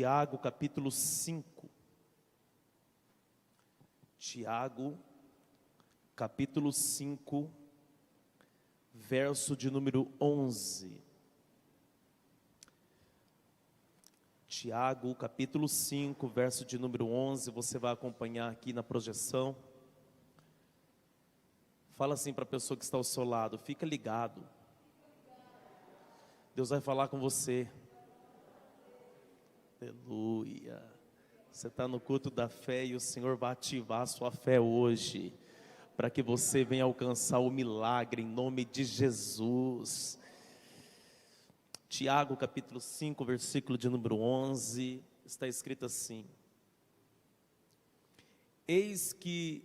Tiago capítulo 5. Tiago capítulo 5, verso de número 11. Tiago capítulo 5, verso de número 11, você vai acompanhar aqui na projeção. Fala assim para a pessoa que está ao seu lado: fica ligado, Deus vai falar com você. Aleluia. Você está no culto da fé e o Senhor vai ativar a sua fé hoje, para que você venha alcançar o milagre em nome de Jesus. Tiago capítulo 5, versículo de número 11, está escrito assim: eis que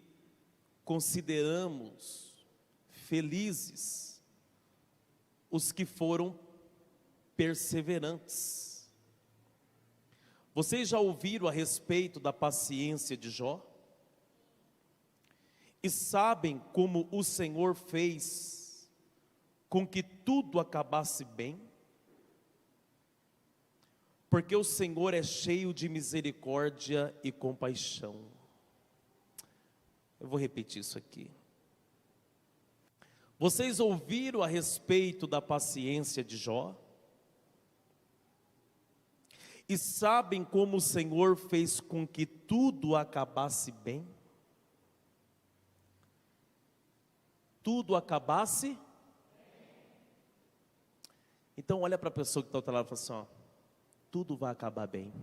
consideramos felizes os que foram perseverantes. Vocês já ouviram a respeito da paciência de Jó? E sabem como o Senhor fez com que tudo acabasse bem? Porque o Senhor é cheio de misericórdia e compaixão. Eu vou repetir isso aqui. Vocês ouviram a respeito da paciência de Jó? E sabem como o Senhor fez com que tudo acabasse bem? Tudo acabasse? Então olha para a pessoa que está ao teu lado e fala assim: ó, tudo vai acabar bem.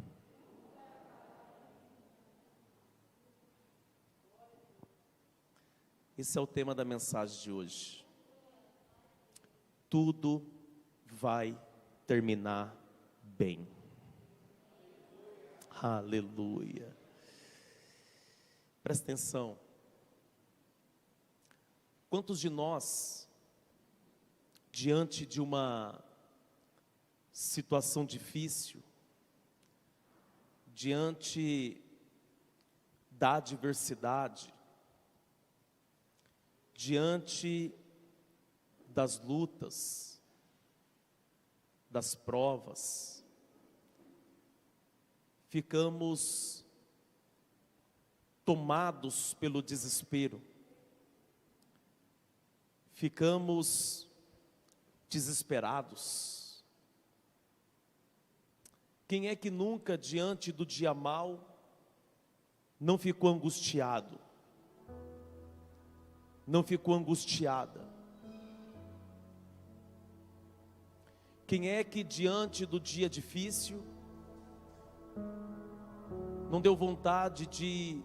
Esse é o tema da mensagem de hoje. Tudo vai terminar bem. Aleluia. Presta atenção. Quantos de nós, diante de uma situação difícil, diante da adversidade, diante das lutas, das provas, ficamos tomados pelo desespero, ficamos desesperados? Quem é que nunca, diante do dia mau, não ficou angustiado? Não ficou angustiada? Quem é que diante do dia difícil não deu vontade de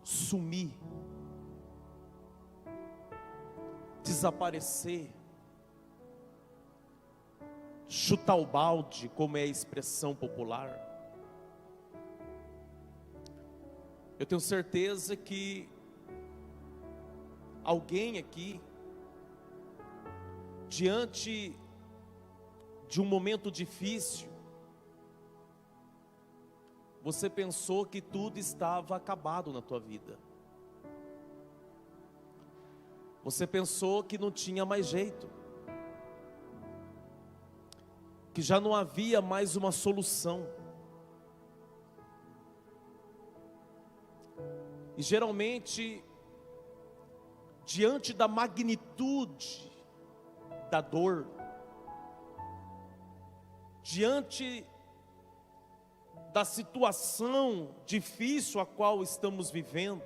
sumir, desaparecer, chutar o balde, como é a expressão popular? Eu tenho certeza que alguém aqui, diante de um momento difícil, você pensou que tudo estava acabado na tua vida. Você pensou que não tinha mais jeito, que já não havia mais uma solução. E geralmente, diante da magnitude da dor, diante da situação difícil a qual estamos vivendo,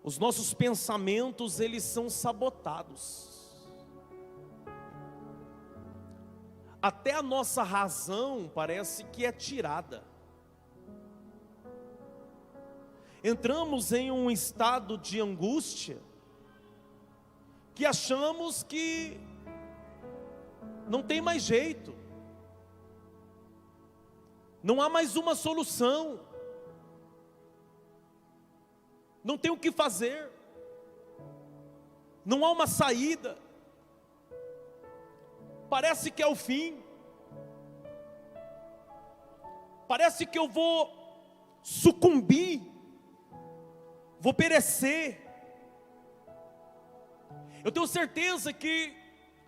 os nossos pensamentos, eles são sabotados. Até a nossa razão parece que é tirada. Entramos em um estado de angústia, que achamos que não tem mais jeito, não há mais uma solução, não tem o que fazer, não há uma saída, parece que é o fim, parece que eu vou sucumbir, vou perecer. Eu tenho certeza que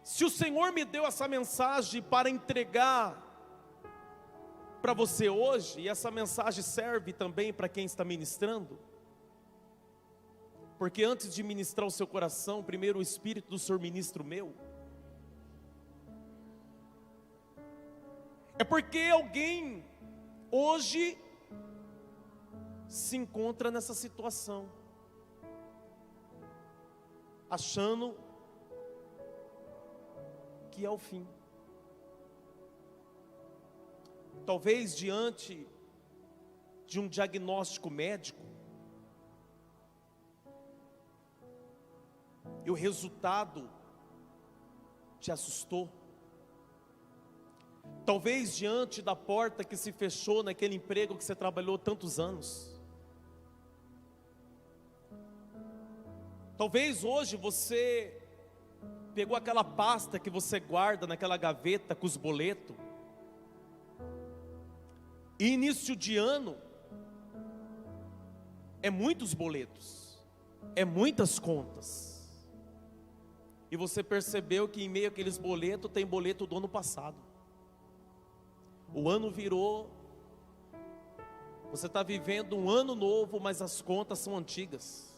se o Senhor me deu essa mensagem para entregar para você hoje, e essa mensagem serve também para quem está ministrando, porque antes de ministrar o seu coração, primeiro o Espírito do Senhor ministra o meu. É porque alguém hoje se encontra nessa situação, achando que é o fim. Talvez diante de um diagnóstico médico, e o resultado te assustou. Talvez diante da porta que se fechou naquele emprego que você trabalhou tantos anos. Talvez hoje você pegou aquela pasta que você guarda naquela gaveta com os boletos. E início de ano é muitos boletos, é muitas contas. E você percebeu que em meio àqueles boletos tem boleto do ano passado. O ano virou, você está vivendo um ano novo, mas as contas são antigas.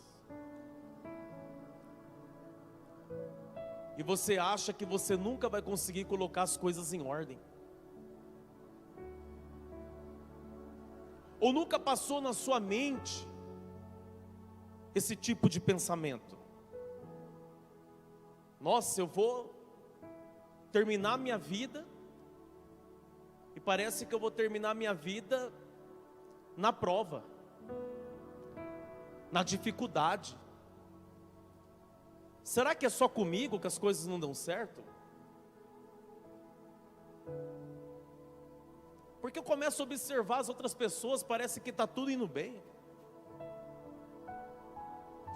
E você acha que você nunca vai conseguir colocar as coisas em ordem. Ou nunca passou na sua mente esse tipo de pensamento? Nossa, eu vou terminar minha vida, e parece que eu vou terminar minha vida na prova, na dificuldade. Será que é só comigo que as coisas não dão certo? Porque eu começo a observar as outras pessoas, parece que está tudo indo bem.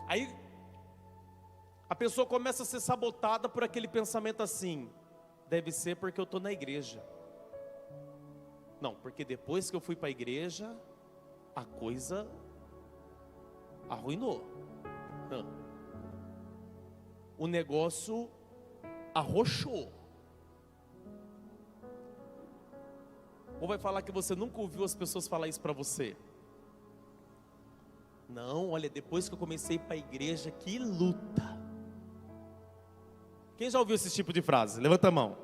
Aí a pessoa começa a ser sabotada por aquele pensamento assim: deve ser porque eu estou na igreja. Não, porque depois que eu fui para a igreja, a coisa arruinou. O negócio arrochou. Ou vai falar que você nunca ouviu as pessoas falar isso para você? Não, olha, depois que eu comecei para a igreja, que luta. Quem já ouviu esse tipo de frase? Levanta a mão.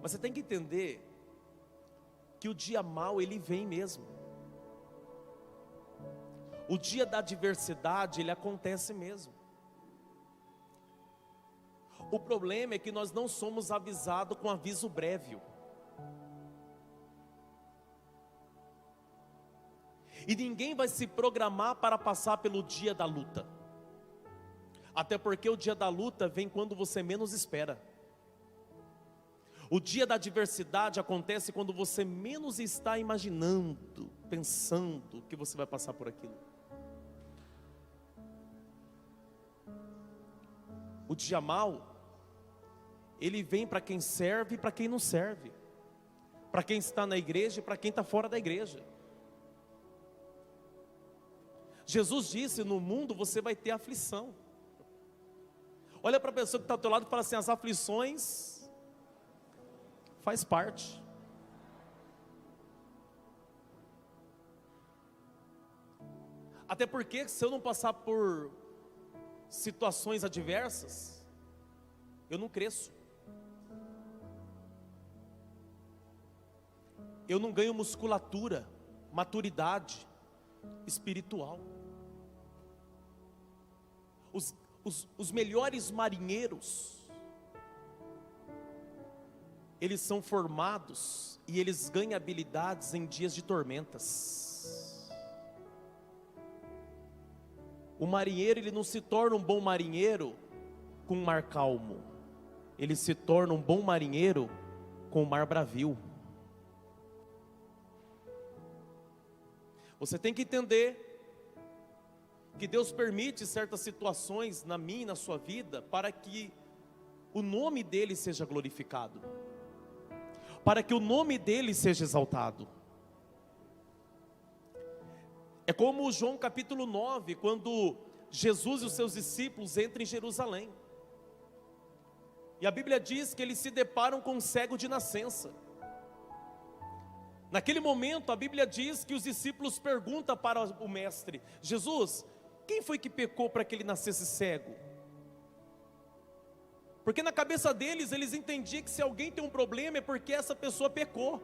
Mas você tem que entender que o dia mau ele vem mesmo. O dia da adversidade ele acontece mesmo. O problema é que nós não somos avisados com aviso prévio. E ninguém vai se programar para passar pelo dia da luta. Até porque o dia da luta vem quando você menos espera. O dia da adversidade acontece quando você menos está imaginando, pensando que você vai passar por aquilo. O dia mau, ele vem para quem serve e para quem não serve, para quem está na igreja e para quem está fora da igreja. Jesus disse: no mundo você vai ter aflição. Olha para a pessoa que está ao teu lado e fala assim: as aflições faz parte. Até porque se eu não passar por situações adversas, eu não cresço. Eu não ganho musculatura, maturidade espiritual. Os melhores marinheiros, eles são formados e eles ganham habilidades em dias de tormentas. O marinheiro, ele não se torna um bom marinheiro com um mar calmo. Ele se torna um bom marinheiro com o mar bravio. Você tem que entender que Deus permite certas situações na minha e na sua vida para que o nome dEle seja glorificado, para que o nome dEle seja exaltado. É como João capítulo 9, quando Jesus e os seus discípulos entram em Jerusalém. E a Bíblia diz que eles se deparam com um cego de nascença. Naquele momento, a Bíblia diz que os discípulos perguntam para o mestre: Jesus, quem foi que pecou para que ele nascesse cego? Porque na cabeça deles, eles entendiam que se alguém tem um problema é porque essa pessoa pecou.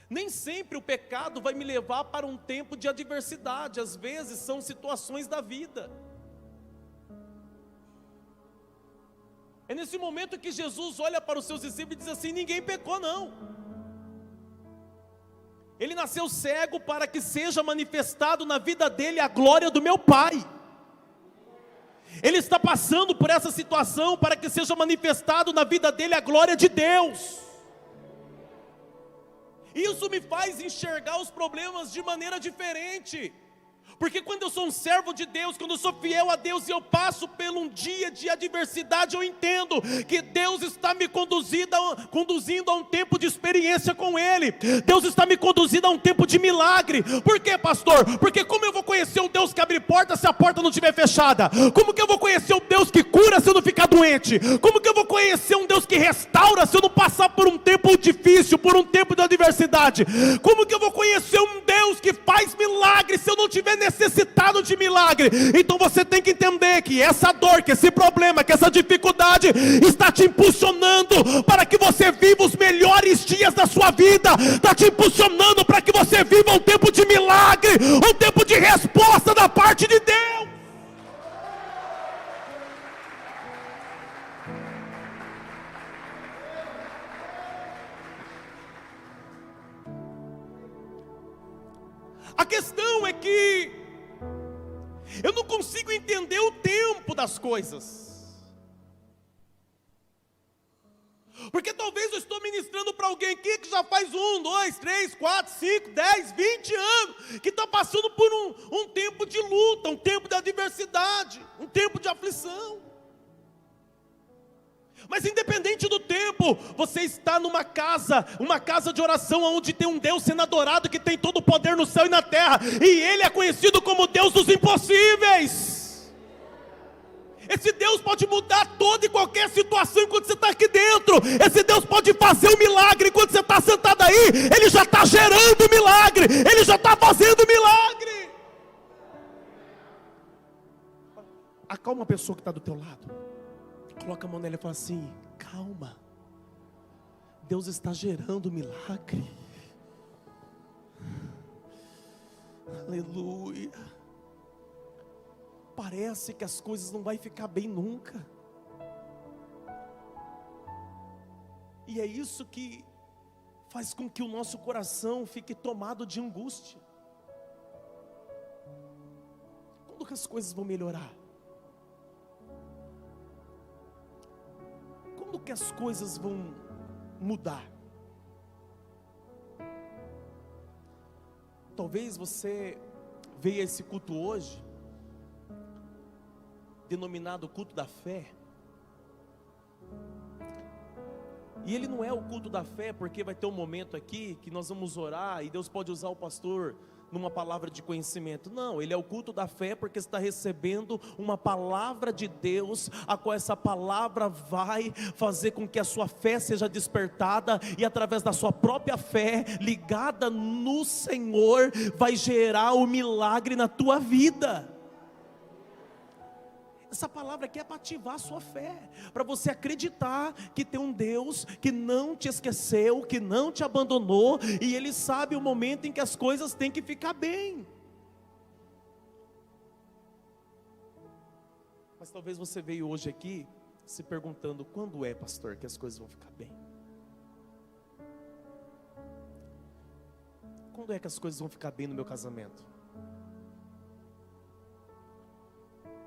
Nem sempre o pecado vai me levar para um tempo de adversidade, às vezes são situações da vida. É nesse momento que Jesus olha para os seus discípulos e diz assim: ninguém pecou não. Ele nasceu cego para que seja manifestado na vida dele a glória do meu Pai. Ele está passando por essa situação para que seja manifestado na vida dele a glória de Deus. Isso me faz enxergar os problemas de maneira diferente. Porque quando eu sou um servo de Deus, quando eu sou fiel a Deus e eu passo por um dia de adversidade, eu entendo que Deus está me conduzindo a um tempo de experiência com Ele. Deus está me conduzindo a um tempo de milagre. Por quê, pastor? Porque como eu vou conhecer um Deus que abre porta se a porta não estiver fechada? Como que eu vou conhecer um Deus que cura se eu não ficar doente? Como que eu vou conhecer um Deus que restaura se eu não passar por um tempo difícil, por um tempo de adversidade? Como que eu vou conhecer um Deus que faz milagre se eu não tiver necessitado de milagre? Então você tem que entender que essa dor, que esse problema, que essa dificuldade está te impulsionando para que você viva os melhores dias da sua vida, está te impulsionando para que você viva um tempo de milagre, um tempo de resposta da parte de Deus. A questão é que eu não consigo entender o tempo das coisas. Porque talvez eu estou ministrando para alguém aqui que já faz 1, 2, 3, 4, 5, 10, 20 anos, que está passando por um tempo de luta, um tempo de adversidade, um tempo de aflição. Mas independente do tempo, você está numa casa, uma casa de oração, onde tem um Deus sendo adorado, que tem todo o poder no céu e na terra, e Ele é conhecido como Deus dos impossíveis. Esse Deus pode mudar toda e qualquer situação enquanto você está aqui dentro. Esse Deus pode fazer um milagre enquanto você está sentado aí. Ele já está gerando milagre, Ele já está fazendo milagre. Acalma a pessoa que está do teu lado. Coloca a mão nela e fala assim: calma, Deus está gerando milagre. Aleluia. Parece que as coisas não vão ficar bem nunca. E é isso que faz com que o nosso coração fique tomado de angústia. Quando que as coisas vão melhorar? Quando que as coisas vão mudar? Talvez você veja esse culto hoje, denominado culto da fé, e ele não é o culto da fé porque vai ter um momento aqui que nós vamos orar e Deus pode usar o pastor numa palavra de conhecimento. Não, ele é o culto da fé porque está recebendo uma palavra de Deus, a qual essa palavra vai fazer com que a sua fé seja despertada, e através da sua própria fé, ligada no Senhor, vai gerar o milagre na tua vida. Essa palavra aqui é para ativar a sua fé, para você acreditar que tem um Deus que não te esqueceu, que não te abandonou, e Ele sabe o momento em que as coisas têm que ficar bem. Mas talvez você veio hoje aqui se perguntando: quando é, pastor, que as coisas vão ficar bem? Quando é que as coisas vão ficar bem no meu casamento?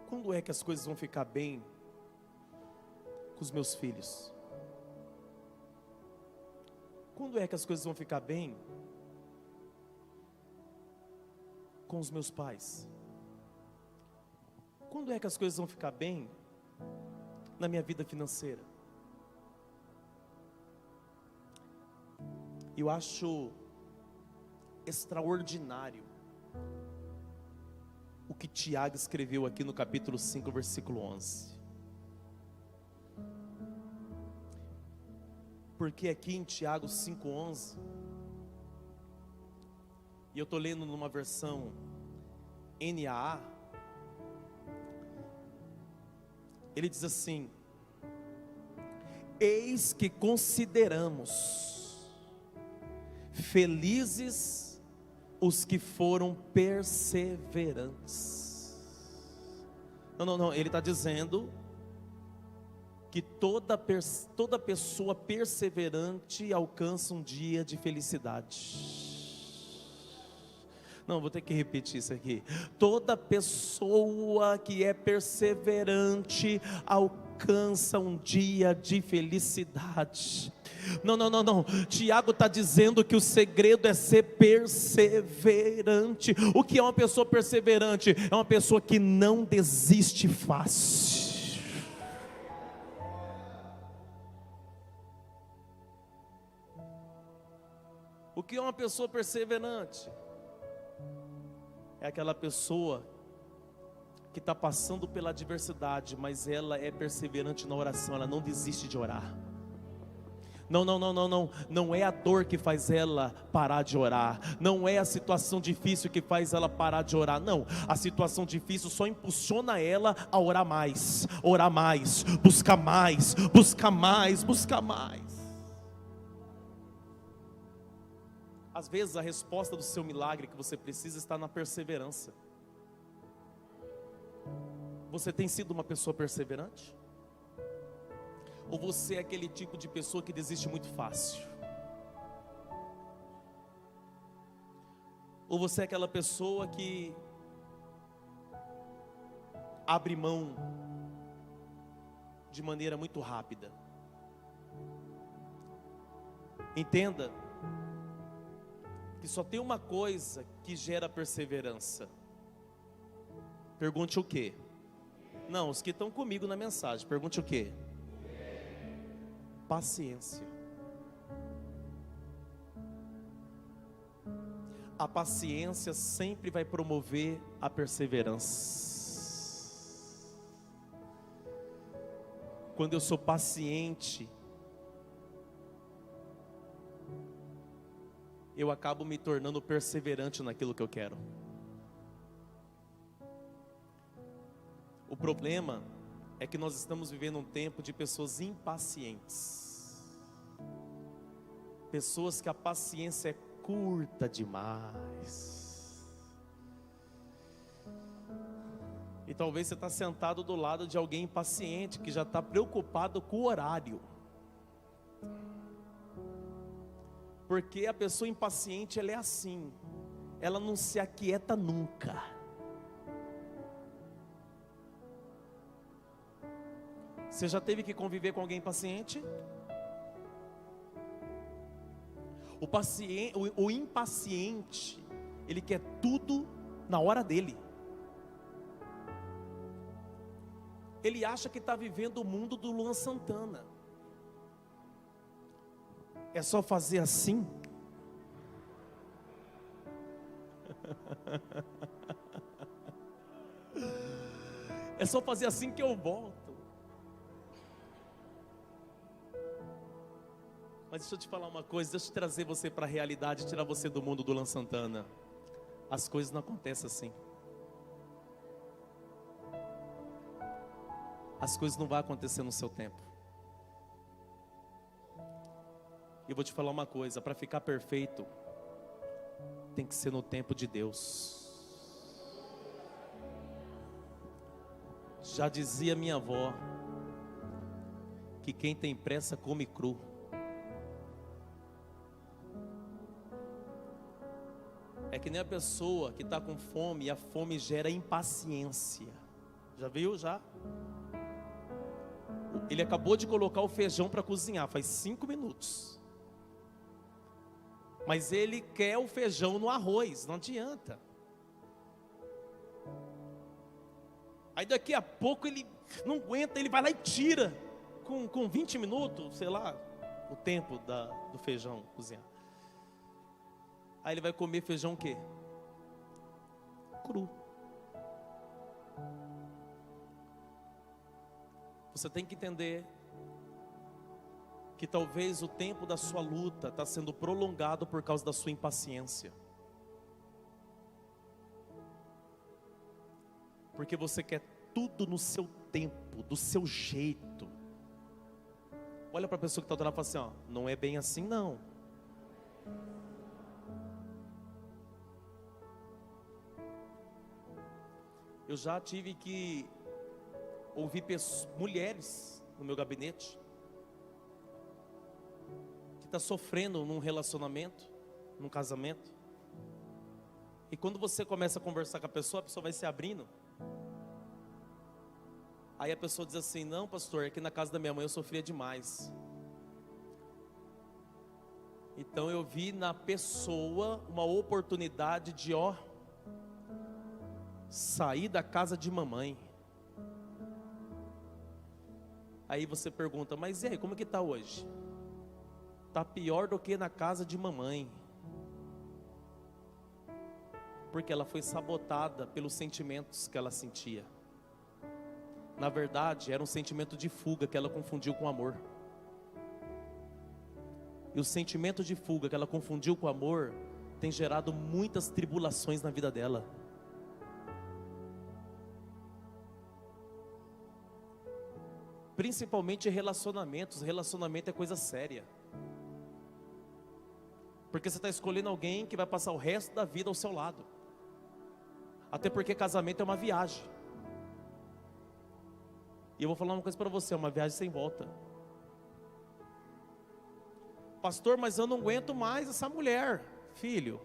Quando é que as coisas vão ficar bem com os meus filhos? Quando é que as coisas vão ficar bem com os meus pais? Quando é que as coisas vão ficar bem na minha vida financeira? Eu acho extraordinário o que Tiago escreveu aqui no capítulo 5, versículo 11. porque aqui em Tiago 5,11, e eu estou lendo numa versão NAA, ele diz assim: eis que consideramos felizes os que foram perseverantes. Não, ele está dizendo que toda pessoa perseverante alcança um dia de felicidade. Não, vou ter que repetir isso aqui. Toda pessoa que é perseverante alcança um dia de felicidade. Não. Tiago está dizendo que o segredo é ser perseverante. O que é uma pessoa perseverante? É uma pessoa que não desiste fácil. O que é uma pessoa perseverante? É aquela pessoa que está passando pela adversidade, mas ela é perseverante na oração, ela não desiste de orar. Não é a dor que faz ela parar de orar, não é a situação difícil que faz ela parar de orar, não. A situação difícil só impulsiona ela a orar mais, buscar mais. Às vezes a resposta do seu milagre que você precisa está na perseverança. Você tem sido uma pessoa perseverante? Ou você é aquele tipo de pessoa que desiste muito fácil? Ou você é aquela pessoa que abre mão de maneira muito rápida? Entenda que só tem uma coisa que gera perseverança. Pergunte o quê? Não, os que estão comigo na mensagem, pergunte o quê? Paciência. A paciência sempre vai promover a perseverança. Quando eu sou paciente, eu acabo me tornando perseverante naquilo que eu quero. O problema é que nós estamos vivendo um tempo de pessoas impacientes. Pessoas que a paciência é curta demais. E talvez você está sentado do lado de alguém impaciente, que já está preocupado com o horário. Porque a pessoa impaciente, ela é assim, ela não se aquieta nunca. Você já teve que conviver com alguém impaciente? O impaciente, ele quer tudo na hora dele. Ele acha que está vivendo o mundo do Luan Santana. É só fazer assim? É só fazer assim que eu volto. Mas deixa eu te falar uma coisa, deixa eu trazer você para a realidade, tirar você do mundo do Luan Santana. As coisas não acontecem assim. As coisas não vão acontecer no seu tempo. E eu vou te falar uma coisa, para ficar perfeito, tem que ser no tempo de Deus. Já dizia minha avó, que quem tem pressa come cru. É que nem a pessoa que está com fome, e a fome gera impaciência. Já viu? Já? Ele acabou de colocar o feijão para cozinhar, faz 5 minutos. Mas ele quer o feijão no arroz, não adianta. Aí daqui a pouco ele não aguenta, ele vai lá e tira. Com 20 minutos, sei lá, o tempo do feijão cozinhar. Aí ele vai comer feijão o quê? Cru. Você tem que entender que talvez o tempo da sua luta está sendo prolongado por causa da sua impaciência. Porque você quer tudo no seu tempo, do seu jeito. Olha para a pessoa que está do lado e fala assim, ó, não é bem assim não. Eu já tive que ouvir mulheres no meu gabinete que está sofrendo num relacionamento, num casamento. E quando você começa a conversar com a pessoa vai se abrindo. Aí a pessoa diz assim, não pastor, aqui na casa da minha mãe eu sofria demais. Então eu vi na pessoa uma oportunidade de sair da casa de mamãe. Aí você pergunta, mas e aí, como que está hoje? Está pior do que na casa de mamãe. Porque ela foi sabotada pelos sentimentos que ela sentia. Na verdade, era um sentimento de fuga que ela confundiu com amor. E o sentimento de fuga que ela confundiu com amor tem gerado muitas tribulações na vida dela. Principalmente relacionamentos. Relacionamento é coisa séria. Porque você está escolhendo alguém que vai passar o resto da vida ao seu lado. Até porque casamento é uma viagem. E eu vou falar uma coisa para você, é uma viagem sem volta. Pastor, mas eu não aguento mais essa mulher. Filho,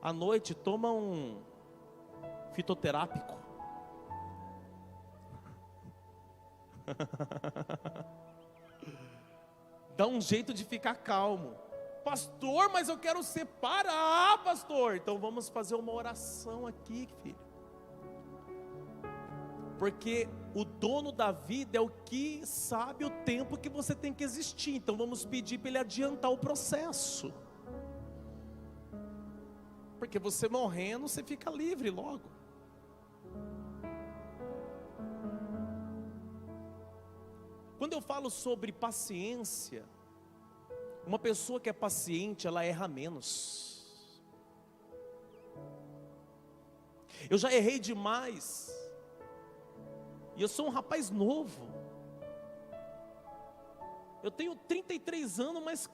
à noite toma um fitoterápico. Dá um jeito de ficar calmo. Pastor, mas eu quero separar, pastor. Então vamos fazer uma oração aqui, filho. Porque o dono da vida é o que sabe o tempo que você tem que existir. Então vamos pedir para ele adiantar o processo. Porque você morrendo, você fica livre logo. Quando eu falo sobre paciência, uma pessoa que é paciente, ela erra menos. Eu já errei demais. E eu sou um rapaz novo. Eu tenho 33 anos, mas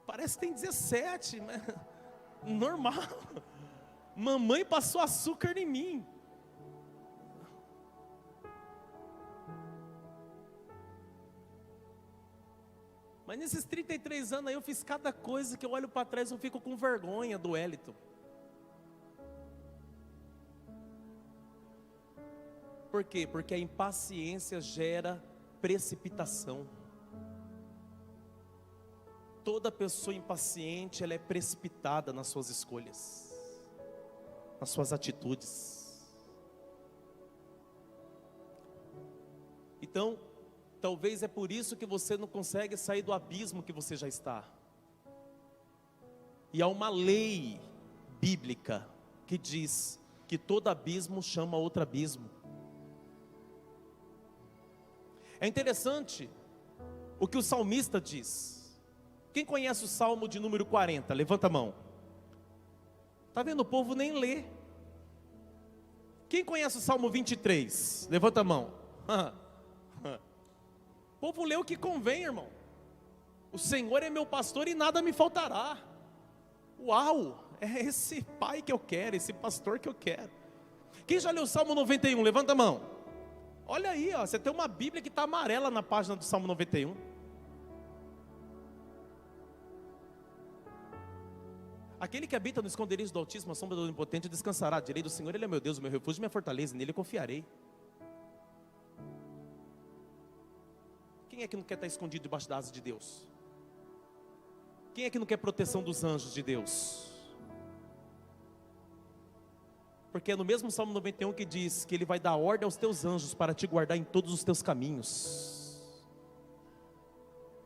parece que tem 17, né? Normal. Mamãe passou açúcar em mim. Mas nesses 33 anos aí eu fiz cada coisa que eu olho para trás e eu fico com vergonha do Wellington. Por quê? Porque a impaciência gera precipitação. Toda pessoa impaciente, ela é precipitada nas suas escolhas, nas suas atitudes. Então, talvez é por isso que você não consegue sair do abismo que você já está. E há uma lei bíblica que diz que todo abismo chama outro abismo. É interessante o que o salmista diz. Quem conhece o Salmo de número 40? Levanta a mão. Está vendo? O povo nem lê. Quem conhece o Salmo 23? Levanta a mão. O povo lê o que convém, irmão. O Senhor é meu pastor e nada me faltará. Uau! É esse pai que eu quero, esse pastor que eu quero. Quem já leu o Salmo 91? Levanta a mão. Olha aí, ó, você tem uma Bíblia que está amarela na página do Salmo 91. Aquele que habita no esconderijo do Altíssimo, a sombra do Onipotente, descansará. Direi do Senhor, Ele é meu Deus, o meu refúgio e minha fortaleza, nele confiarei. Quem é que não quer estar escondido debaixo da asa de Deus? Quem é que não quer proteção dos anjos de Deus? Porque é no mesmo Salmo 91 que diz que Ele vai dar ordem aos teus anjos para te guardar em todos os teus caminhos.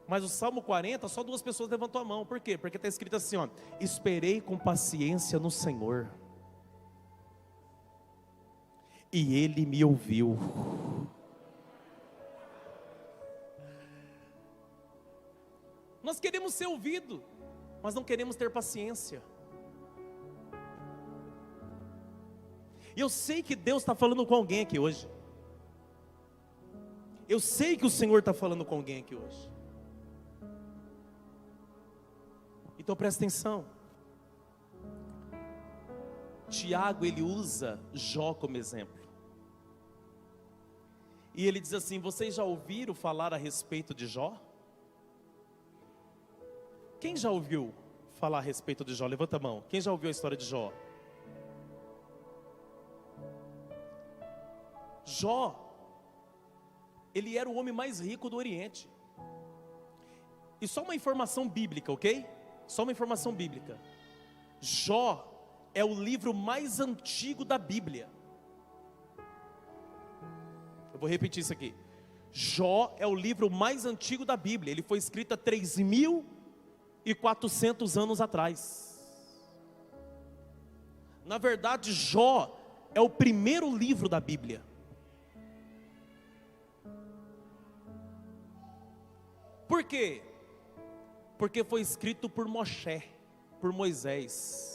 Mas o Salmo 40, só 2 pessoas levantou a mão. Por quê? Porque está escrito assim, ó: esperei com paciência no Senhor, e Ele me ouviu. Nós queremos ser ouvidos, mas não queremos ter paciência. E eu sei que Deus está falando com alguém aqui hoje. Eu sei que o Senhor está falando com alguém aqui hoje. Então presta atenção. Tiago, ele usa Jó como exemplo. E ele diz assim: vocês já ouviram falar a respeito de Jó? Quem já ouviu falar a respeito de Jó? Levanta a mão. Quem já ouviu a história de Jó? Jó, ele era o homem mais rico do Oriente. E só uma informação bíblica, ok? Só uma informação bíblica. Jó é o livro mais antigo da Bíblia. Eu vou repetir isso aqui. Jó é o livro mais antigo da Bíblia. Ele foi escrito há 3.400 anos atrás. Na verdade, Jó é o primeiro livro da Bíblia. Por quê? Porque foi escrito por Moshe, por Moisés.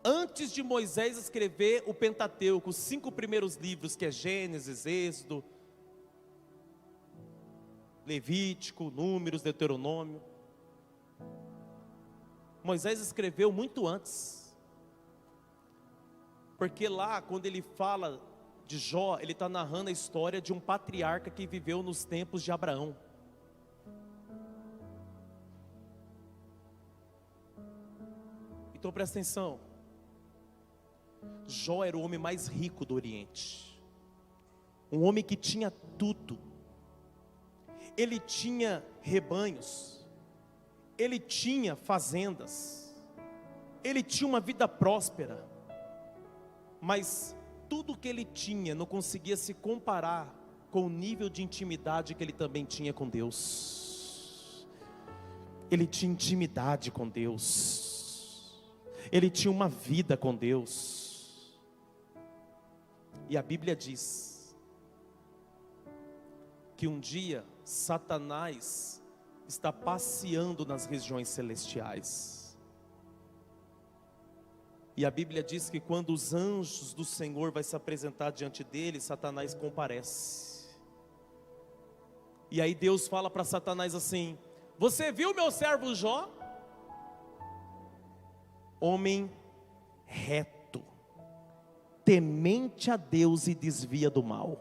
Antes de Moisés escrever o Pentateuco, os 5 primeiros livros, que é Gênesis, Êxodo, Levítico, Números, Deuteronômio, Moisés escreveu muito antes. Porque lá, quando ele fala de Jó, ele está narrando a história de um patriarca que viveu nos tempos de Abraão. Então presta atenção. Jó era o homem mais rico do Oriente. Um homem que tinha tudo. Ele tinha rebanhos. Ele tinha fazendas. Ele tinha uma vida próspera. Mas tudo que ele tinha não conseguia se comparar com o nível de intimidade que ele também tinha com Deus. Ele tinha intimidade com Deus. Ele tinha uma vida com Deus. E a Bíblia diz que um dia Satanás está passeando nas regiões celestiais. E a Bíblia diz que quando os anjos do Senhor vai se apresentar diante dele, Satanás comparece. E aí Deus fala para Satanás assim: você viu meu servo Jó? Homem reto, temente a Deus e desvia do mal.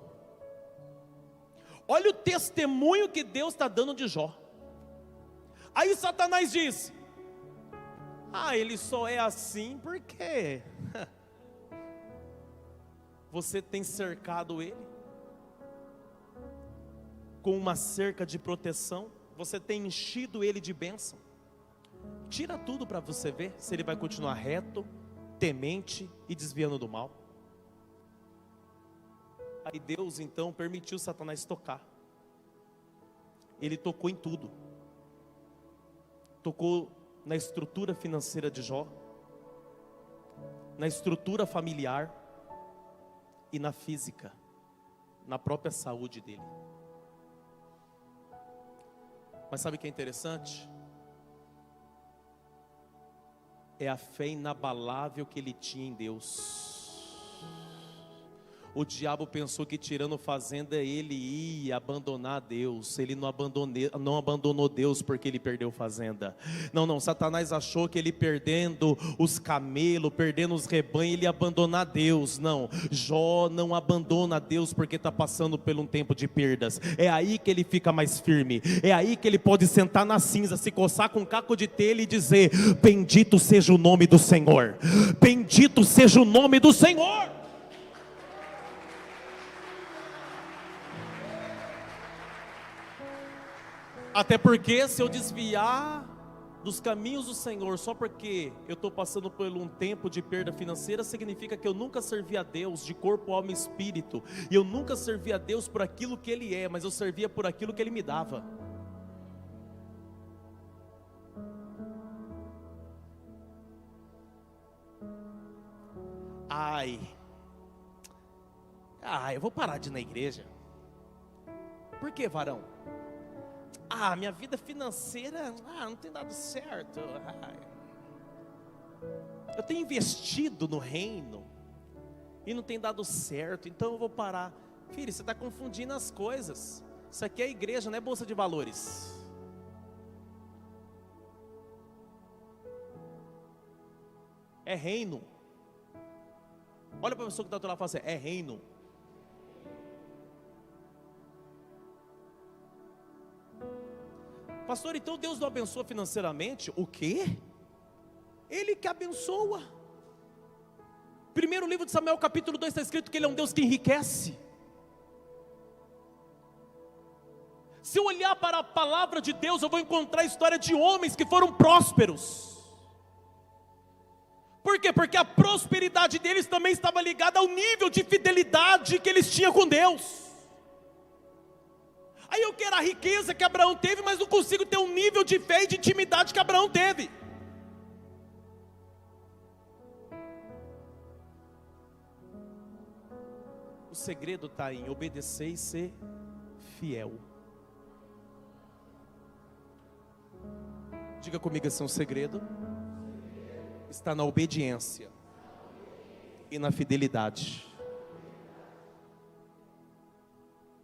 Olha o testemunho que Deus está dando de Jó. Aí Satanás diz: ele só é assim porque você tem cercado ele com uma cerca de proteção, você tem enchido ele de bênção. Tira tudo para você ver se ele vai continuar reto, temente e desviando do mal. Aí Deus então permitiu Satanás tocar. Ele tocou em tudo. Tocou na estrutura financeira de Jó, na estrutura familiar e na física, na própria saúde dele. Mas sabe o que é interessante? É a fé inabalável que ele tinha em Deus. O diabo pensou que tirando fazenda ele ia abandonar Deus. Ele não abandonou Deus porque ele perdeu fazenda. Não, Satanás achou que ele perdendo os camelos, perdendo os rebanhos, ele ia abandonar Deus. Não, Jó não abandona Deus porque está passando por um tempo de perdas. É aí que ele fica mais firme. É aí que ele pode sentar na cinza, se coçar com um caco de telha e dizer: bendito seja o nome do Senhor. Bendito seja o nome do Senhor. Até porque se eu desviar dos caminhos do Senhor só porque eu estou passando por um tempo de perda financeira, significa que eu nunca servi a Deus de corpo, alma e espírito. E eu nunca servi a Deus por aquilo que Ele é, mas eu servia por aquilo que Ele me dava. Eu vou parar de ir na igreja. Por que, varão? minha vida financeira, não tem dado certo. Eu tenho investido no reino e não tem dado certo, então eu vou parar. Filho, você está confundindo as coisas. Isso aqui é igreja, não é bolsa de valores. É reino. Olha para a pessoa que está do lado e fala assim: é reino. Pastor, então Deus não abençoa financeiramente? O quê? Ele que abençoa. Primeiro livro de Samuel, capítulo 2, está escrito que Ele é um Deus que enriquece. Se eu olhar para a palavra de Deus, eu vou encontrar a história de homens que foram prósperos. Por quê? Porque a prosperidade deles também estava ligada ao nível de fidelidade que eles tinham com Deus. Aí eu quero a riqueza que Abraão teve, mas não consigo ter um nível de fé e de intimidade que Abraão teve. O segredo está em obedecer e ser fiel. Diga comigo assim: o segredo está na obediência e na fidelidade.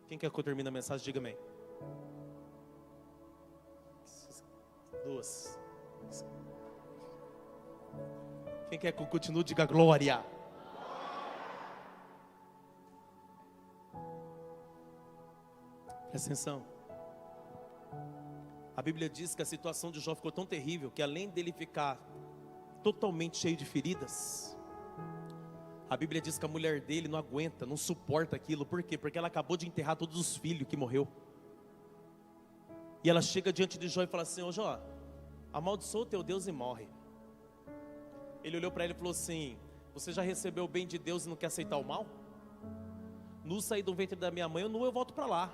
Quem quer que eu termine a mensagem, diga amém. Duas. Quem quer que eu continue, diga glória. Presta atenção. A Bíblia diz que a situação de Jó ficou tão terrível que além dele ficar totalmente cheio de feridas, a Bíblia diz que a mulher dele não aguenta, não suporta aquilo. Por quê? Porque ela acabou de enterrar todos os filhos que morreu. E ela chega diante de Jó e fala assim: ô Jó, amaldiçoa o teu Deus e morre. Ele olhou para ele e falou assim: você já recebeu o bem de Deus e não quer aceitar o mal? Nu saí do ventre da minha mãe, nu eu volto para lá.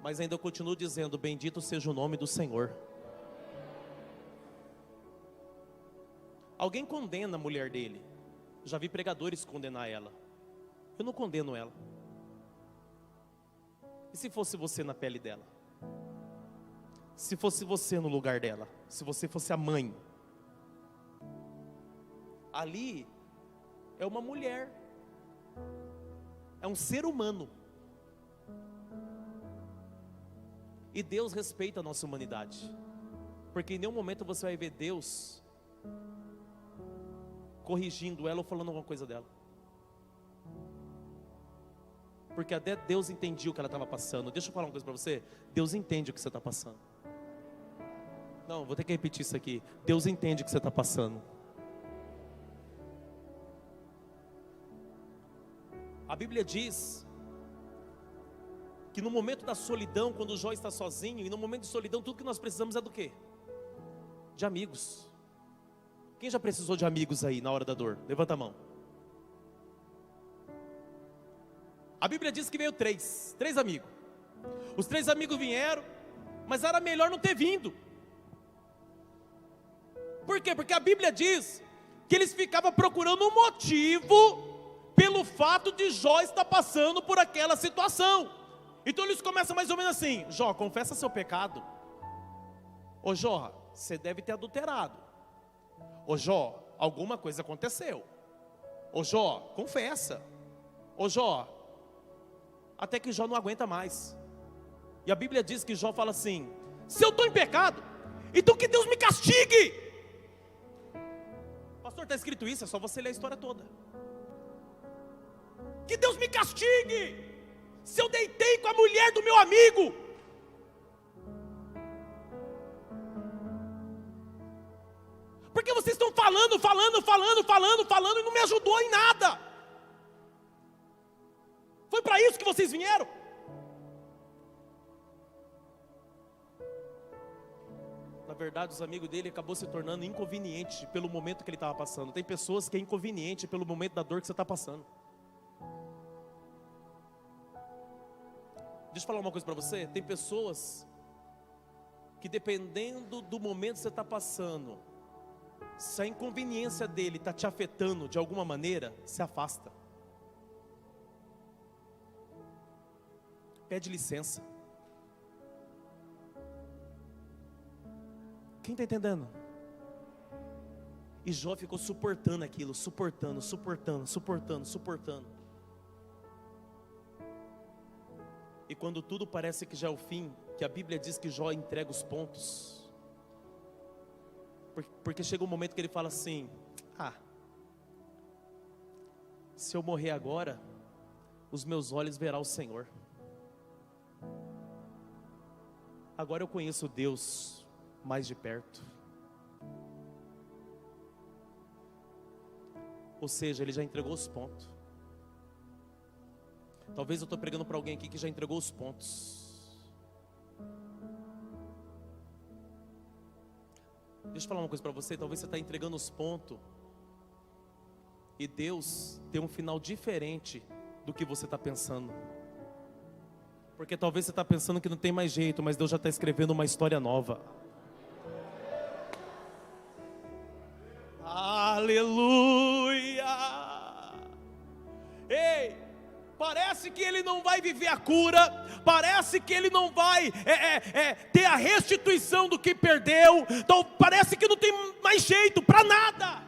Mas ainda eu continuo dizendo: bendito seja o nome do Senhor. Alguém condena a mulher dele. Já vi pregadores condenar ela. Eu não condeno ela. E se fosse você na pele dela? Se fosse você no lugar dela? Se você fosse a mãe? Ali é uma mulher. É um ser humano. E Deus respeita a nossa humanidade. Porque em nenhum momento você vai ver Deus corrigindo ela ou falando alguma coisa dela. Porque até Deus entendia o que ela estava passando. Deixa eu falar uma coisa para você. Deus entende o que você está passando. Não, vou ter que repetir isso aqui. Deus entende o que você está passando. A Bíblia diz que no momento da solidão, quando o Jó está sozinho, e no momento de solidão, tudo que nós precisamos é do quê? De amigos. Quem já precisou de amigos aí na hora da dor? Levanta a mão. A Bíblia diz que veio três amigos. Os 3 amigos vieram, mas era melhor não ter vindo. Por quê? Porque a Bíblia diz que eles ficavam procurando um motivo pelo fato de Jó estar passando por aquela situação. Então eles começam mais ou menos assim: Jó, confessa seu pecado. Ô Jó, você deve ter adulterado. Ô Jó, alguma coisa aconteceu. Ô Jó, confessa. Ô Jó. Até que Jó não aguenta mais. E a Bíblia diz que Jó fala assim: se eu estou em pecado, então que Deus me castigue. Pastor, está escrito isso? É só você ler a história toda. Que Deus me castigue se eu deitei com a mulher do meu amigo. Porque vocês estão falando e não me ajudou em nada. Foi para isso que vocês vieram? Na verdade, os amigos dele acabou se tornando inconveniente pelo momento que ele estava passando. Tem pessoas que é inconveniente pelo momento da dor que você está passando. Deixa eu falar uma coisa para você. Tem pessoas que dependendo do momento que você está passando, se a inconveniência dele está te afetando de alguma maneira, se afasta. Pede licença. Quem está entendendo? E Jó ficou suportando aquilo, suportando. E quando tudo parece que já é o fim, que a Bíblia diz que Jó entrega os pontos, porque chega um momento que ele fala assim: se eu morrer agora, os meus olhos verão o Senhor. Agora eu conheço Deus mais de perto. Ou seja, ele já entregou os pontos. Talvez eu estou pregando para alguém aqui que já entregou os pontos. Deixa eu falar uma coisa para você. Talvez você está entregando os pontos e Deus tem um final diferente do que você está pensando. Porque talvez você está pensando que não tem mais jeito, mas Deus já está escrevendo uma história nova. Aleluia! Ei, parece que ele não vai viver a cura, parece que ele não vai ter a restituição do que perdeu, então parece que não tem mais jeito para nada.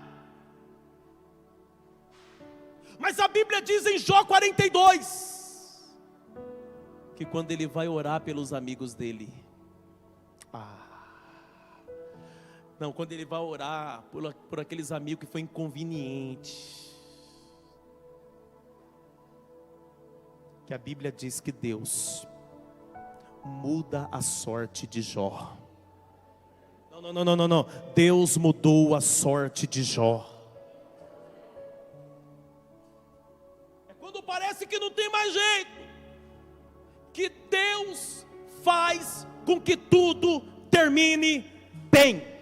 Mas a Bíblia diz em Jó 42, que quando ele vai orar pelos amigos dele, quando ele vai orar por aqueles amigos que foi inconveniente, que a Bíblia diz que Deus muda a sorte de Jó. Não. Deus mudou a sorte de Jó. É quando parece que não tem mais jeito, que Deus faz com que tudo termine bem.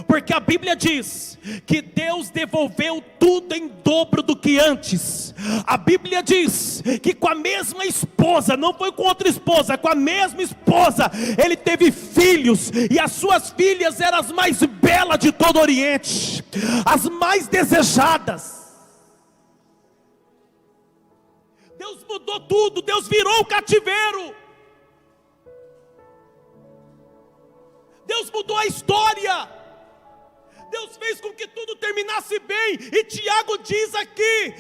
Porque a Bíblia diz que Deus devolveu tudo em dobro do que antes. A Bíblia diz que com a mesma esposa, não foi com outra esposa, com a mesma esposa, ele teve filhos, e as suas filhas eram as mais belas de todo o Oriente, as mais desejadas. Deus mudou tudo, Deus virou o cativeiro, Deus mudou a história. Deus fez com que tudo terminasse bem. E Tiago diz aqui: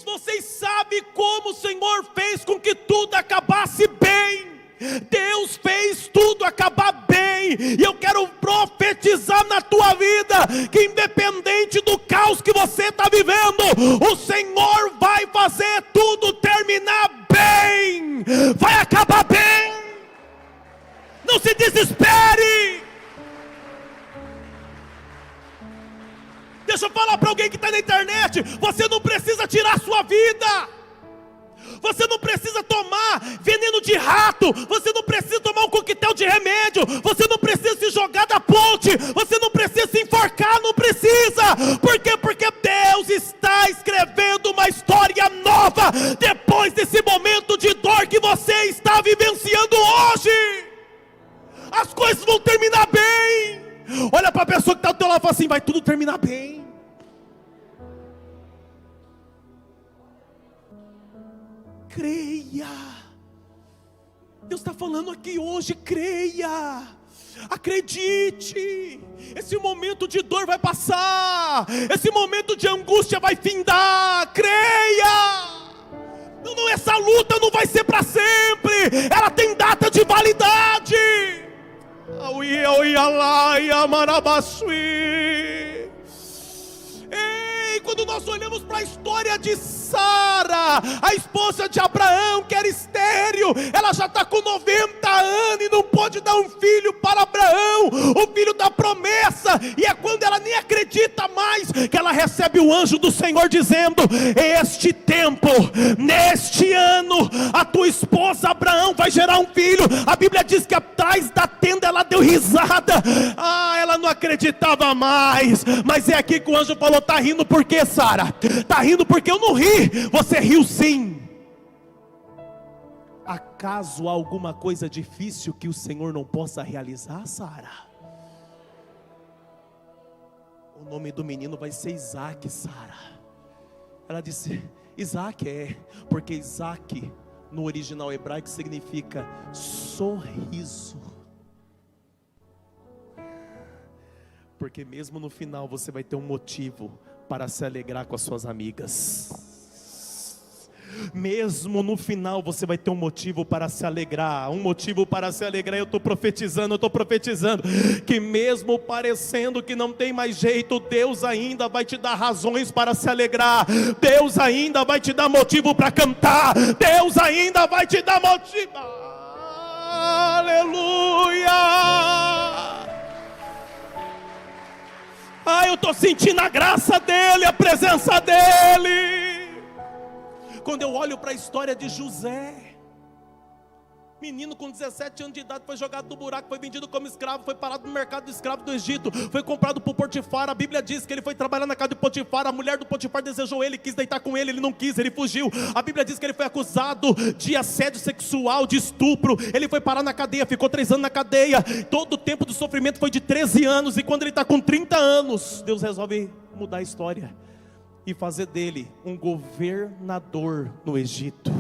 vocês sabem como o Senhor fez com que tudo acabasse bem. Deus fez tudo acabar bem. E eu quero profetizar na tua vida que independente do caos que você está vivendo, o Senhor vai fazer tudo terminar bem. Vai acabar bem. Não se desespere. Deixa eu falar para alguém que está na internet: você não precisa tirar a sua vida, você não precisa tomar veneno de rato, você não precisa tomar um coquetel de remédio, você não precisa se jogar da ponte, você não precisa se enforcar, não precisa. Por quê? Porque Deus está escrevendo uma história nova, depois desse momento de dor que você está vivenciando hoje. As coisas vão terminar bem. Olha para a pessoa que está do teu lado e fala assim: vai tudo terminar bem. Creia. Deus está falando aqui hoje: creia, acredite. Esse momento de dor vai passar, esse momento de angústia vai findar. Creia. Não, essa luta não vai ser para sempre, ela tem data de validade. Ei, quando nós olhamos para a história de Sara, a esposa de Abraão, que era estéril, ela já está com 90 anos e não pode dar um filho para Abraão, o filho da promessa. E é quando ela nem acredita mais que ela recebe o anjo do Senhor dizendo: este tempo, neste ano, a tua esposa Abraão vai gerar um filho. A Bíblia diz que atrás da tenda ela deu risada. Ela não acreditava mais. Mas é aqui que o anjo falou: está rindo por quê, Sara? Está rindo porque eu não ri. Você riu sim. Acaso há alguma coisa difícil que o Senhor não possa realizar, Sara? O nome do menino vai ser Isaac, Sara. Ela disse: Isaac, porque Isaac no original hebraico significa sorriso. Porque mesmo no final você vai ter um motivo para se alegrar com as suas amigas. Mesmo no final você vai ter um motivo para se alegrar. Um motivo para se alegrar. Eu estou profetizando, que mesmo parecendo que não tem mais jeito, Deus ainda vai te dar razões para se alegrar. Deus ainda vai te dar motivo para cantar. Deus ainda vai te dar motivo. Aleluia! Eu estou sentindo a graça dEle, a presença dEle. Quando eu olho para a história de José, menino com 17 anos de idade, foi jogado no buraco, foi vendido como escravo, foi parado no mercado de escravo do Egito, foi comprado por Potifar. A Bíblia diz que ele foi trabalhar na casa de Potifar. A mulher do Potifar desejou ele, quis deitar com ele não quis, ele fugiu. A Bíblia diz que ele foi acusado de assédio sexual, de estupro. Ele foi parar na cadeia, ficou 3 anos na cadeia. Todo o tempo do sofrimento foi de 13 anos, e quando ele está com 30 anos, Deus resolve mudar a história e fazer dele um governador no Egito.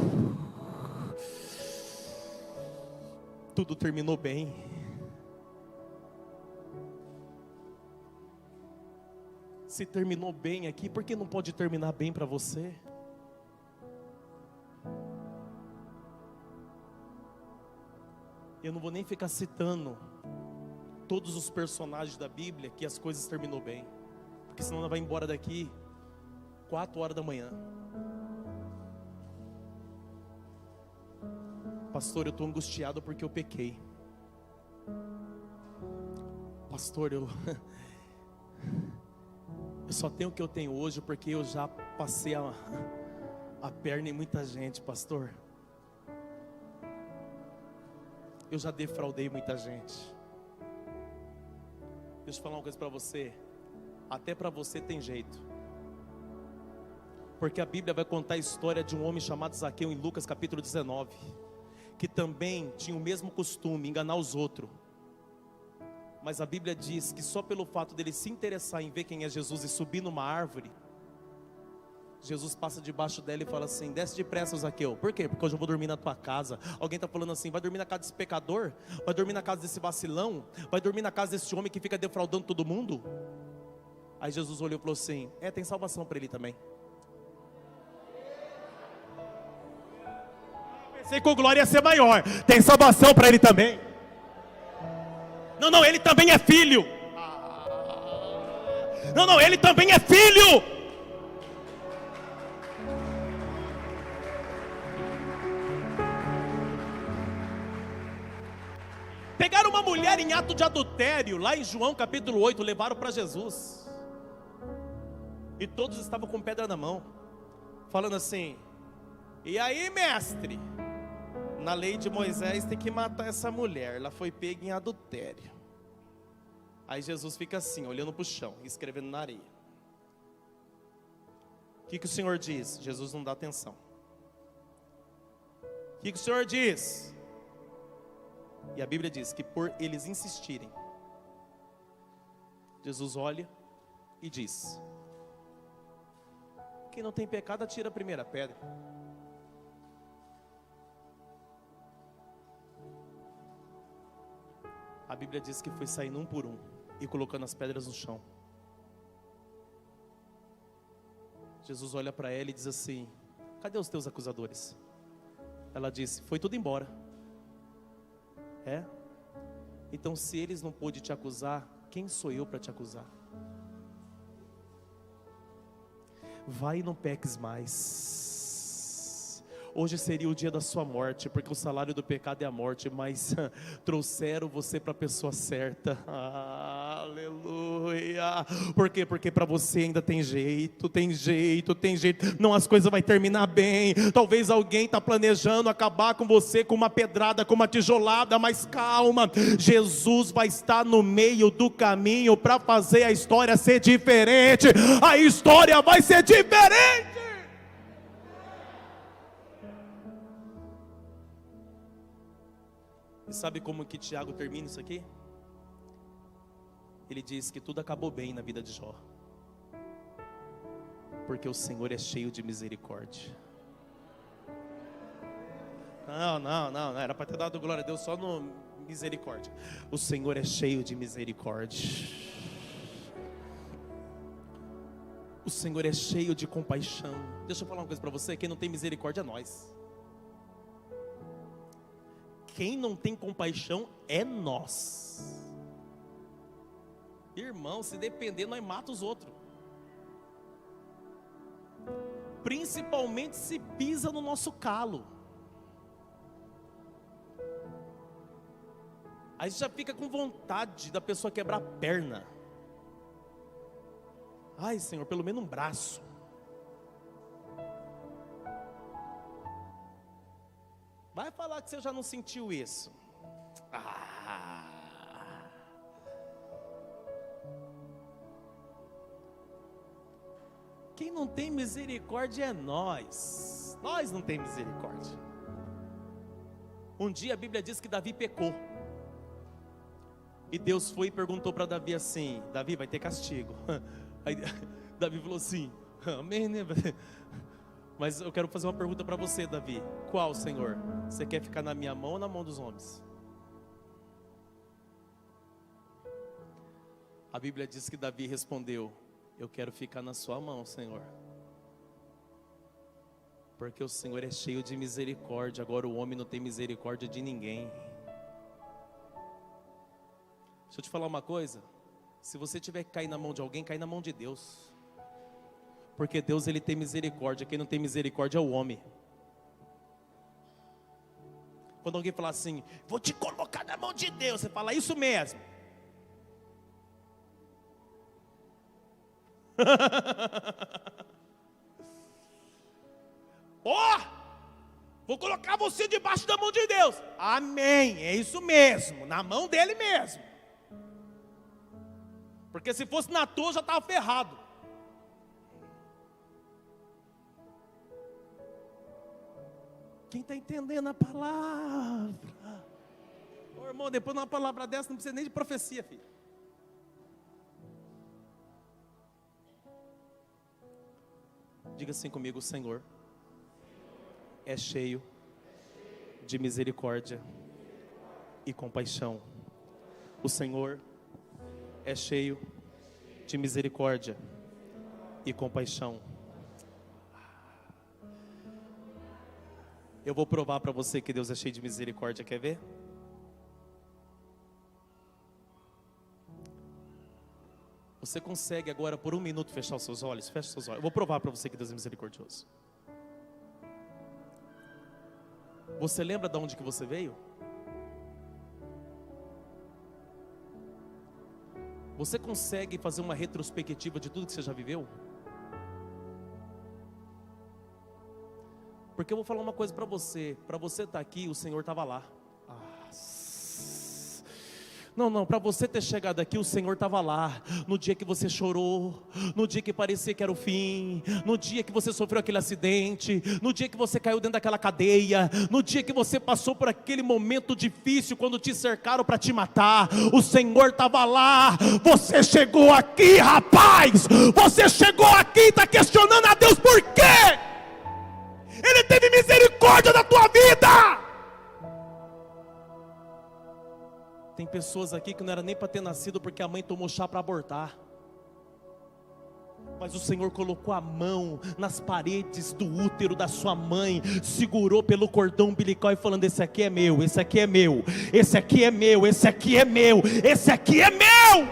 Tudo terminou bem. Se terminou bem aqui, por que não pode terminar bem para você? Eu não vou nem ficar citando todos os personagens da Bíblia que as coisas terminou bem, porque senão ela vai embora daqui 4 horas da manhã. Pastor, eu estou angustiado porque eu pequei. Pastor, eu só tenho o que eu tenho hoje porque eu já passei a perna em muita gente, pastor. Eu já defraudei muita gente. Deixa eu falar uma coisa para você. Até para você tem jeito. Porque a Bíblia vai contar a história de um homem chamado Zaqueu em Lucas capítulo 19, que também tinha o mesmo costume, enganar os outros. Mas a Bíblia diz que só pelo fato dele se interessar em ver quem é Jesus e subir numa árvore, Jesus passa debaixo dela e fala assim: desce depressa, Zaqueu. Por quê? Porque hoje eu vou dormir na tua casa. Alguém está falando assim: vai dormir na casa desse pecador? Vai dormir na casa desse vacilão? Vai dormir na casa desse homem que fica defraudando todo mundo? Aí Jesus olhou e falou assim: tem salvação para ele também. Pensei que o glória ia ser maior. Tem salvação para ele também. Não, ele também é filho. Não, ele também é filho. Pegaram uma mulher em ato de adultério, lá em João capítulo 8, levaram para Jesus. E todos estavam com pedra na mão, falando assim: e aí, mestre? Na lei de Moisés tem que matar essa mulher, ela foi pega em adultério. Aí Jesus fica assim, olhando para o chão, escrevendo na areia. O que o Senhor diz? Jesus não dá atenção. O que o Senhor diz? E a Bíblia diz que por eles insistirem, Jesus olha e diz: quem não tem pecado atira a primeira pedra. A Bíblia diz que foi saindo um por um e colocando as pedras no chão. Jesus olha para ela e diz assim: cadê os teus acusadores? Ela disse: foi tudo embora. Então se eles não pôde te acusar, quem sou eu para te acusar? Vai e não peques mais. Hoje seria o dia da sua morte, porque o salário do pecado é a morte, mas trouxeram você para a pessoa certa. Aleluia. Por quê? Porque para você ainda tem jeito. Não, as coisas vão terminar bem. Talvez alguém está planejando acabar com você com uma pedrada, com uma tijolada, mas calma, Jesus vai estar no meio do caminho para fazer a história ser diferente. A história vai ser diferente. E sabe como que Tiago termina isso aqui? Ele diz que tudo acabou bem na vida de Jó, porque o Senhor é cheio de misericórdia. Não, era para ter dado glória a Deus só no misericórdia. O Senhor é cheio de misericórdia. O Senhor é cheio de compaixão. Deixa eu falar uma coisa para você: quem não tem misericórdia é nós. Quem não tem compaixão é nós. Irmão, se depender, nós matamos os outros. Principalmente se pisa no nosso calo. Aí já fica com vontade da pessoa quebrar a perna. Ai, Senhor, pelo menos um braço. Vai falar que você já não sentiu isso. Quem não tem misericórdia é nós. Nós não temos misericórdia. Um dia a Bíblia diz que Davi pecou. E Deus foi e perguntou para Davi assim: Davi, vai ter castigo. Aí Davi falou assim: amém, né? Mas eu quero fazer uma pergunta para você, Davi. Qual, Senhor? Você quer ficar na minha mão ou na mão dos homens? A Bíblia diz que Davi respondeu: eu quero ficar na sua mão, Senhor. Porque o Senhor é cheio de misericórdia. Agora o homem não tem misericórdia de ninguém. Deixa eu te falar uma coisa: se você tiver que cair na mão de alguém, cai na mão de Deus. Porque Deus, Ele tem misericórdia. Quem não tem misericórdia é o homem. Quando alguém falar assim: vou te colocar na mão de Deus, você fala: isso mesmo. Vou colocar você debaixo da mão de Deus. Amém, é isso mesmo, na mão dele mesmo. Porque se fosse na tua, já estava ferrado. Quem está entendendo a palavra? Ô, irmão, depois de uma palavra dessa, não precisa nem de profecia, filho. Diga assim comigo: o Senhor é cheio de misericórdia e compaixão. O Senhor é cheio de misericórdia e compaixão. Eu vou provar para você que Deus é cheio de misericórdia. Quer ver? Você consegue agora por um minuto fechar os seus olhos? Feche os seus olhos. Eu vou provar para você que Deus é misericordioso. Você lembra de onde que você veio? Você consegue fazer uma retrospectiva de tudo que você já viveu? Porque eu vou falar uma coisa para você estar aqui, o Senhor estava lá. Não, para você ter chegado aqui, o Senhor estava lá, no dia que você chorou, no dia que parecia que era o fim, no dia que você sofreu aquele acidente, no dia que você caiu dentro daquela cadeia, no dia que você passou por aquele momento difícil, quando te cercaram para te matar, o Senhor estava lá. Você chegou aqui, rapaz, você chegou aqui e está questionando a Deus por quê? Ele teve misericórdia da tua vida. Tem pessoas aqui que não era nem para ter nascido, porque a mãe tomou chá para abortar. Mas o Senhor colocou a mão nas paredes do útero da sua mãe, segurou pelo cordão umbilical e falando: esse aqui é meu, esse aqui é meu, esse aqui é meu, esse aqui é meu, esse aqui é meu.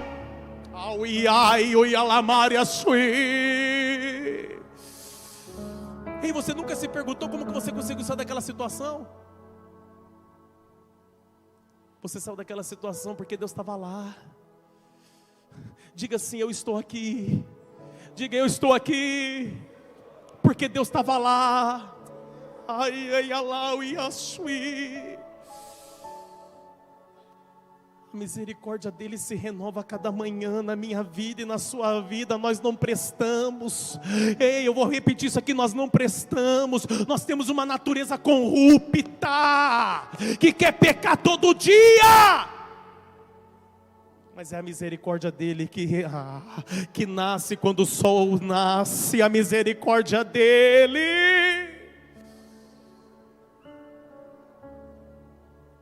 E você nunca se perguntou como que você conseguiu sair daquela situação? Você saiu daquela situação porque Deus estava lá. Diga assim: eu estou aqui. Diga: eu estou aqui porque Deus estava lá. A misericórdia dele se renova a cada manhã na minha vida e na sua vida. Nós não prestamos. Ei, eu vou repetir isso aqui: nós não prestamos. Nós temos uma natureza corrupta que quer pecar todo dia. Mas é a misericórdia dele que nasce quando o sol nasce. A misericórdia dele.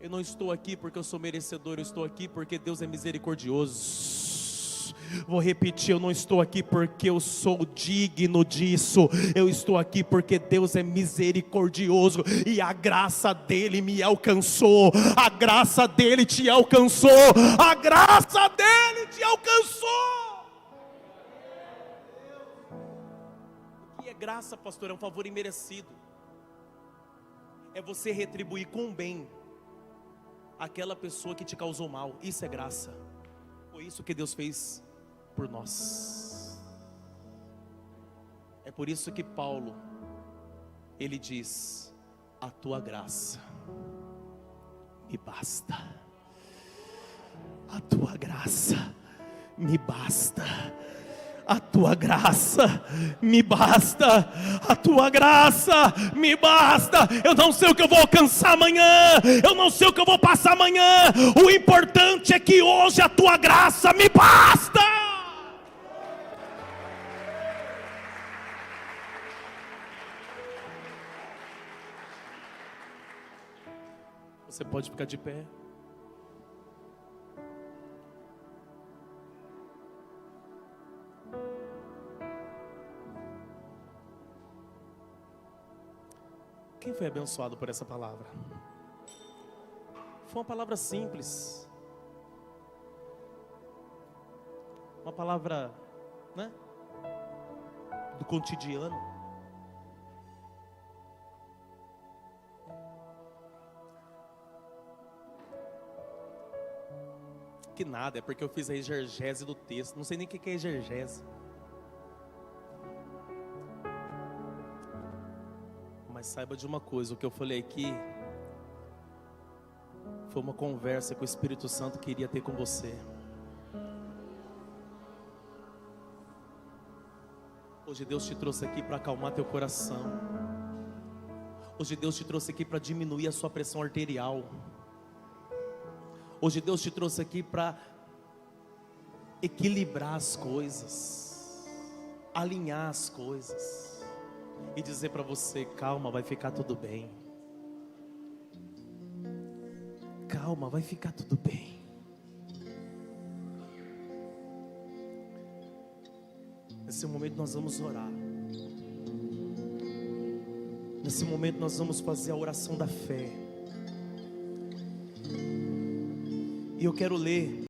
Eu não estou aqui porque eu sou merecedor, eu estou aqui porque Deus é misericordioso. Vou repetir, eu não estou aqui porque eu sou digno disso. Eu estou aqui porque Deus é misericordioso e a graça dele me alcançou. A graça dele te alcançou. A graça dele te alcançou. O que é graça, pastor? É um favor imerecido. É você retribuir com bem aquela pessoa que te causou mal. Isso é graça. Foi isso que Deus fez por nós. É por isso que Paulo, ele diz: a tua graça me basta. A tua graça me basta. A tua graça me basta. A tua graça me basta. Eu não sei o que eu vou alcançar amanhã. Eu não sei o que eu vou passar amanhã. O importante é que hoje a tua graça me basta. Você pode ficar de pé. Quem foi abençoado por essa palavra? Foi uma palavra simples. Uma palavra, né? Do cotidiano. Que nada, é porque eu fiz a exegese do texto. Não sei nem o que é exegese. Mas saiba de uma coisa, o que eu falei aqui foi uma conversa que o Espírito Santo queria ter com você. Hoje Deus te trouxe aqui para acalmar teu coração. Hoje Deus te trouxe aqui para diminuir a sua pressão arterial. Hoje Deus te trouxe aqui para equilibrar as coisas, alinhar as coisas e dizer para você: calma, vai ficar tudo bem. Calma, vai ficar tudo bem. Nesse momento nós vamos orar. Nesse momento nós vamos fazer a oração da fé. E eu quero ler